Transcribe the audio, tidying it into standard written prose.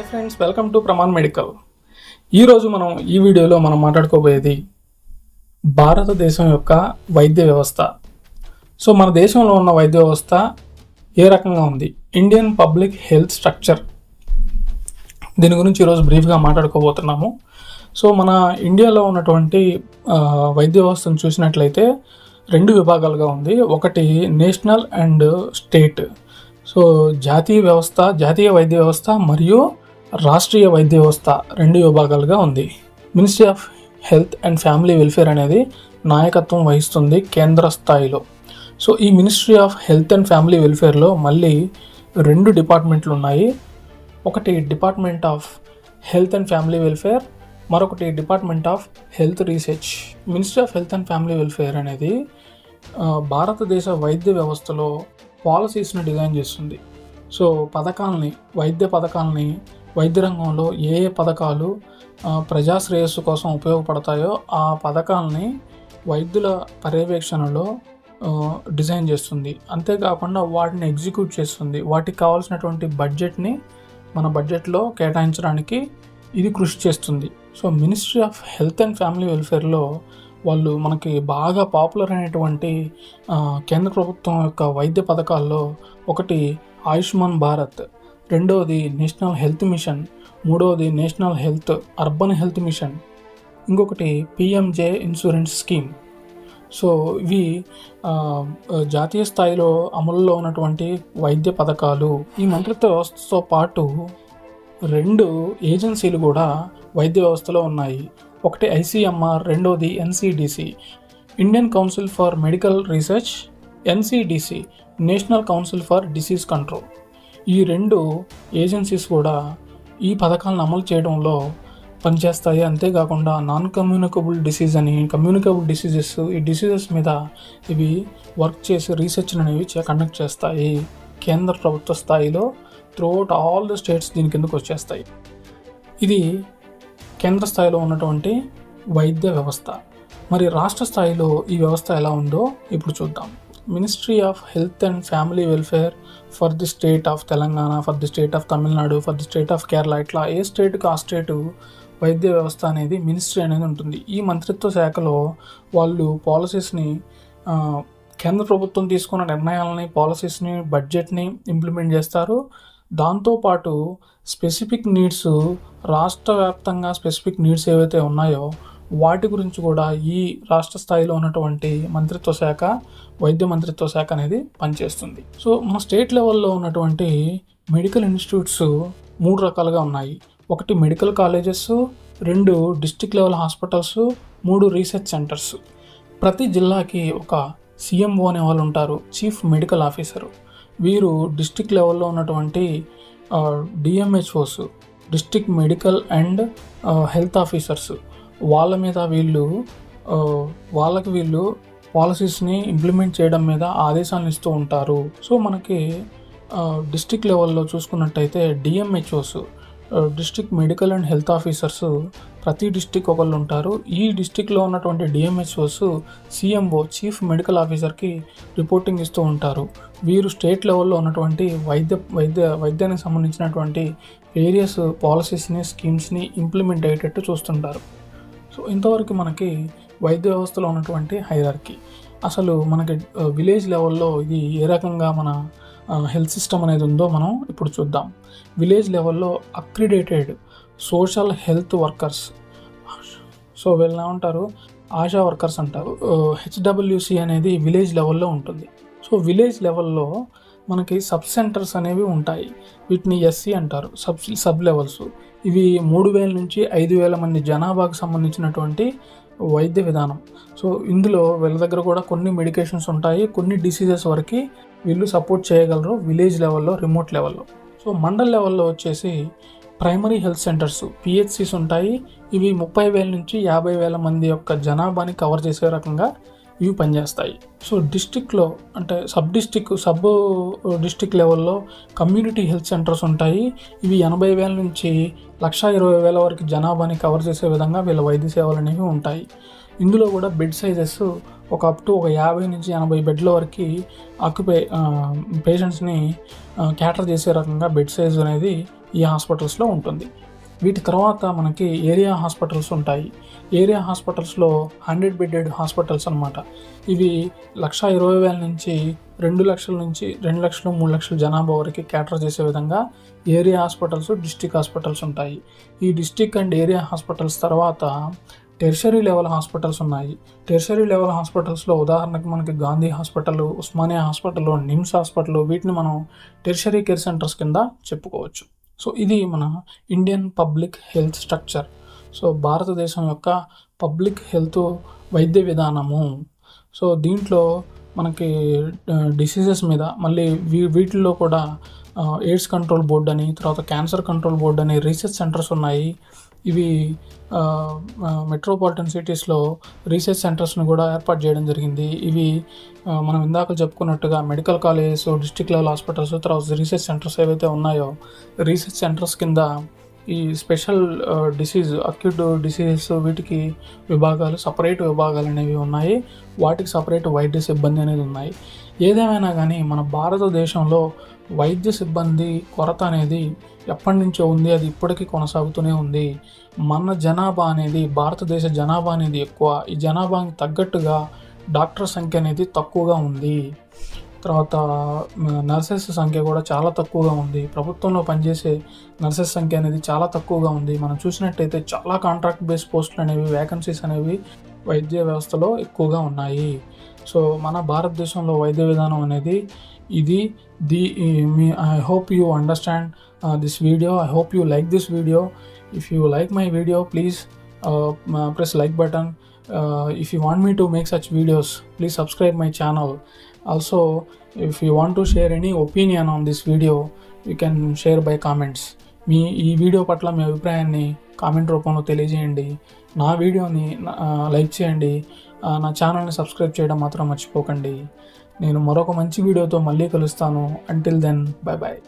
Friends, welcome to Pramaan medical. ఈరోజు మనం ఈ వీడియోలో మాట్లాడుకోబోయేది భారతదేశం యొక్క వైద్య వ్యవస్థ. సో మన దేశంలో ఉన్న వైద్య వ్యవస్థ ఏ రకంగా ఉంది, ఇండియన్ పబ్లిక్ హెల్త్ స్ట్రక్చర్, దీని గురించి ఈరోజు బ్రీఫ్గా మాట్లాడుకోబోతున్నాము. సో మన ఇండియాలో ఉన్నటువంటి వైద్య వ్యవస్థను చూసినట్లయితే రెండు విభాగాలుగా ఉంది. ఒకటి నేషనల్ అండ్ స్టేట్. సో జాతీయ వైద్య వ్యవస్థ మరియు రాష్ట్రీయ వైద్య వ్యవస్థ రెండు విభాగాలుగా ఉంది. Ministry of health and family welfare అనేది నాయకత్వం వహిస్తుంది కేంద్ర స్థాయిలో. సో ఈ ministry of health and family వెల్ఫేర్లో మళ్ళీ రెండు డిపార్ట్మెంట్లు ఉన్నాయి. ఒకటి department of health and family welfare, మరొకటి department of health research. Ministry of health and family welfare అనేది భారతదేశ వైద్య వ్యవస్థలో పాలసీస్ని డిజైన్ చేస్తుంది. సో వైద్య పథకాలని, వైద్య రంగంలో ఏ పథకాలు ప్రజాశ్రేయస్సు కోసం ఉపయోగపడతాయో ఆ పథకాలని వైద్యుల పర్యవేక్షణలో డిజైన్ చేస్తుంది. అంతేకాకుండా వాటిని ఎగ్జిక్యూట్ చేస్తుంది. వాటికి కావాల్సినటువంటి బడ్జెట్ని మన బడ్జెట్లో కేటాయించడానికి ఇది కృషి చేస్తుంది. So ministry of health and family వెల్ఫేర్లో వాళ్ళు మనకి బాగా పాపులర్ అయినటువంటి కేంద్ర ప్రభుత్వం యొక్క వైద్య పథకాల్లో ఒకటి ఆయుష్మాన్ భారత్, రెండవది నేషనల్ హెల్త్ మిషన్, మూడవది national health urban health machine, ఇంకొకటి పిఎంజే ఇన్సూరెన్స్ స్కీమ్. సో ఇవి జాతీయ స్థాయిలో అమలులో ఉన్నటువంటి వైద్య పథకాలు. ఈ మంత్రిత్వ వ్యవస్థతో పాటు రెండు ఏజెన్సీలు కూడా వైద్య వ్యవస్థలో ఉన్నాయి. ఒకటి ఐసీఎంఆర్, రెండోది NCDC, Indian council for medical research, NCDC, national council for disease control. ఈ రెండు ఏజెన్సీస్ కూడా ఈ పథకాలను అమలు చేయడంలో పనిచేస్తాయి. అంతేకాకుండా నాన్ కమ్యూనికబుల్ డిసీజ్ అని, కమ్యూనికబుల్ డిసీజెస్, ఈ డిసీజెస్ మీద ఇవి వర్క్ చేసి రీసెర్చ్ అనేవి కండక్ట్ చేస్తాయి. కేంద్ర ప్రభుత్వ స్థాయిలో త్రూఅవుట్ ఆల్ ద స్టేట్స్ దీని కిందకు వచ్చేస్తాయి. ఇది కేంద్ర స్థాయిలో ఉన్నటువంటి వైద్య వ్యవస్థ. మరి రాష్ట్ర స్థాయిలో ఈ వ్యవస్థ ఎలా ఉందో ఇప్పుడు చూద్దాం. Ministry of health and family welfare for the state of Telangana, for the state of Tamil Nadu, for the state of Kerala, ఇట్లా ఏ స్టేట్కి ఆ స్టేటు వైద్య వ్యవస్థ అనేది మినిస్ట్రీ అనేది ఉంటుంది. ఈ మంత్రిత్వ శాఖలో వాళ్ళు పాలసీస్ని, కేంద్ర ప్రభుత్వం తీసుకున్న నిర్ణయాలని, పాలసీస్ని, బడ్జెట్ని ఇంప్లిమెంట్ చేస్తారు. దాంతోపాటు స్పెసిఫిక్ నీడ్స్, రాష్ట్ర వ్యాప్తంగా స్పెసిఫిక్ నీడ్స్ ఏవైతే ఉన్నాయో వాటి గురించి కూడా ఈ రాష్ట్ర స్థాయిలో ఉన్నటువంటి మంత్రిత్వ శాఖ, వైద్య మంత్రిత్వ శాఖ అనేది పనిచేస్తుంది. సో మన స్టేట్ లెవెల్లో ఉన్నటువంటి మెడికల్ ఇన్స్టిట్యూట్స్ మూడు రకాలుగా ఉన్నాయి. ఒకటి మెడికల్ కాలేజెస్, రెండు డిస్ట్రిక్ట్ లెవెల్ హాస్పిటల్స్, మూడు రీసెర్చ్ సెంటర్స్. ప్రతి జిల్లాకి ఒక సిఎంఓ అనే వాళ్ళు ఉంటారు, చీఫ్ మెడికల్ ఆఫీసరు. వీరు డిస్ట్రిక్ట్ లెవెల్లో ఉన్నటువంటి DMHOs, district medical and health officers, వాళ్ళకి వీళ్ళు పాలసీస్ని ఇంప్లిమెంట్ చేయడం మీద ఆదేశాలను ఇస్తూ ఉంటారు. సో మనకి డిస్ట్రిక్ట్ లెవెల్లో చూసుకున్నట్టయితే DMHOs, district medical and health officers ప్రతి డిస్ట్రిక్ట్ ఒకళ్ళు ఉంటారు. ఈ డిస్ట్రిక్ట్లో ఉన్నటువంటి డిఎంహెచ్ఓస్ సిఎంఓ, చీఫ్ మెడికల్ ఆఫీసర్కి రిపోర్టింగ్ ఇస్తూ ఉంటారు. వీరు స్టేట్ లెవెల్లో ఉన్నటువంటి వైద్యానికి సంబంధించినటువంటి వేరియస్ పాలసీస్ని, స్కీమ్స్ని ఇంప్లిమెంట్ అయ్యేటట్టు చూస్తుంటారు. సో ఇంతవరకు మనకి వైద్య వ్యవస్థలో ఉన్నటువంటి హైరార్కీ. అసలు మనకి విలేజ్ లెవెల్లో ఇది ఏ రకంగా మన హెల్త్ సిస్టమ్ అనేది ఉందో మనం ఇప్పుడు చూద్దాం. విలేజ్ లెవెల్లో accredited social health workers, so వీళ్ళని ఏమంటారు, ఆశా వర్కర్స్ అంటారు. హెచ్డబ్ల్యూసి అనేది విలేజ్ లెవెల్లో ఉంటుంది. సో విలేజ్ లెవెల్లో మనకి సబ్ సెంటర్స్ అనేవి ఉంటాయి. వీటిని ఎస్సీ అంటారు, సబ్ లెవెల్స్. ఇవి 3000 నుంచి 5000 మంది జనాభాకు సంబంధించినటువంటి వైద్య విధానం. సో ఇందులో వీళ్ళ దగ్గర కూడా కొన్ని మెడికేషన్స్ ఉంటాయి, కొన్ని డిసీజెస్ వరకు వీళ్ళు సపోర్ట్ చేయగలరు విలేజ్ లెవెల్లో, రిమోట్ లెవెల్లో. సో మండల్ లెవెల్లో వచ్చేసి ప్రైమరీ హెల్త్ సెంటర్స్, పిహెచ్సిస్ ఉంటాయి. ఇవి 30,000 నుంచి 50,000 మంది యొక్క జనాభాని కవర్ చేసే రకంగా ఇవి పనిచేస్తాయి. సో డిస్ట్రిక్ట్లో అంటే సబ్ డిస్ట్రిక్ట్ లెవెల్లో కమ్యూనిటీ హెల్త్ సెంటర్స్ ఉంటాయి. ఇవి 80,000 నుంచి 120,000 వరకు జనాభాని కవర్ చేసే విధంగా వీళ్ళ వైద్య సేవలు అనేవి ఉంటాయి. ఇందులో కూడా బెడ్ సైజెస్ ఒక అప్ టు 50 నుంచి 80 బెడ్ల వరకు పేషెంట్స్ని క్యాటర్ చేసే రకంగా బెడ్ సైజ్ అనేది ఈ హాస్పిటల్స్లో ఉంటుంది. వీటి తర్వాత మనకి ఏరియా హాస్పిటల్స్ ఉంటాయి. ఏరియా హాస్పిటల్స్లో 100 బెడెడ్ హాస్పిటల్స్ అనమాట. ఇవి 1,20,000 నుంచి 2 లక్షల నుంచి 2 లక్షలు 3 లక్షల జనాభా వరకు క్యాటర్ చేసే విధంగా ఏరియా హాస్పిటల్స్, డిస్ట్రిక్ట్ హాస్పిటల్స్ ఉంటాయి. ఈ డిస్ట్రిక్ట్ అండ్ ఏరియా హాస్పిటల్స్ తర్వాత టెర్షరీ లెవెల్ హాస్పిటల్స్ ఉన్నాయి. టెర్షరీ లెవెల్ హాస్పిటల్స్లో ఉదాహరణకి మనకి Gandhi hospital, Osmania hospital, NIMS hospital, వీటిని మనం టెర్షరీ కేర్ సెంటర్స్ కింద చెప్పుకోవచ్చు. సో ఇది మన Indian public health structure. So భారతదేశం యొక్క పబ్లిక్ హెల్త్ వైద్య విధానము. సో దీంట్లో మనకి డిసీజెస్ మీద మళ్ళీ వీటిల్లో కూడా ఎయిడ్స్ కంట్రోల్ బోర్డ్ అని, తర్వాత క్యాన్సర్ కంట్రోల్ బోర్డ్ అని రీసెర్చ్ సెంటర్స్ ఉన్నాయి. ఇవి మెట్రోపాలిటన్ సిటీస్లో రీసెర్చ్ సెంటర్స్ని కూడా ఏర్పాటు చేయడం జరిగింది. ఇవి మనం ఇందాక చెప్పుకున్నట్టుగా medical colleges, district level hospitals, తర్వాత రీసెర్చ్ సెంటర్స్ ఏవైతే ఉన్నాయో రీసెర్చ్ సెంటర్స్ కింద ఈ స్పెషల్ డిసీజ్, అక్యూట్ డిసీజెస్ వీటికి విభాగాలు, సపరేట్ విభాగాలు అనేవి ఉన్నాయి. వాటికి సపరేట్ వైద్య సిబ్బంది అనేది ఉన్నాయి. ఏదేమైనా కానీ మన భారతదేశంలో వైద్య సిబ్బంది కొరత అనేది ఎప్పటి నుంచో ఉంది, అది ఇప్పటికీ కొనసాగుతూనే ఉంది. మన జనాభా అనేది, భారతదేశ జనాభా అనేది ఎక్కువ. ఈ జనాభాకి తగ్గట్టుగా డాక్టర్ సంఖ్య అనేది తక్కువగా ఉంది. తర్వాత నర్సెస్ సంఖ్య కూడా చాలా తక్కువగా ఉంది. ప్రభుత్వంలో పనిచేసే నర్సెస్ సంఖ్య అనేది చాలా తక్కువగా ఉంది. మనం చూసినట్టయితే చాలా కాంట్రాక్ట్ బేస్డ్ పోస్టులు అనేవి, వ్యాకెన్సీస్ అనేవి వైద్య వ్యవస్థలో ఎక్కువగా ఉన్నాయి. సో మన భారతదేశంలో వైద్య విధానం అనేది ఇది. I hope you understand this video. I hope you like this video. If you like my video, please press like button. If you want me to make such videos, please subscribe my channel. Also, if you want to share any opinion on this video, you can share by comments. ఈ video పట్ల మీ అభిప్రాయాన్ని comment రూపంలో తెలియజేయండి. నా వీడియోని like చేయండి. నా ఛానల్ని సబ్స్క్రైబ్ చేయడం మాత్రం మర్చిపోకండి. నేను మరొక మంచి వీడియోతో మళ్ళీ కలుస్తాను. Until then, bye bye.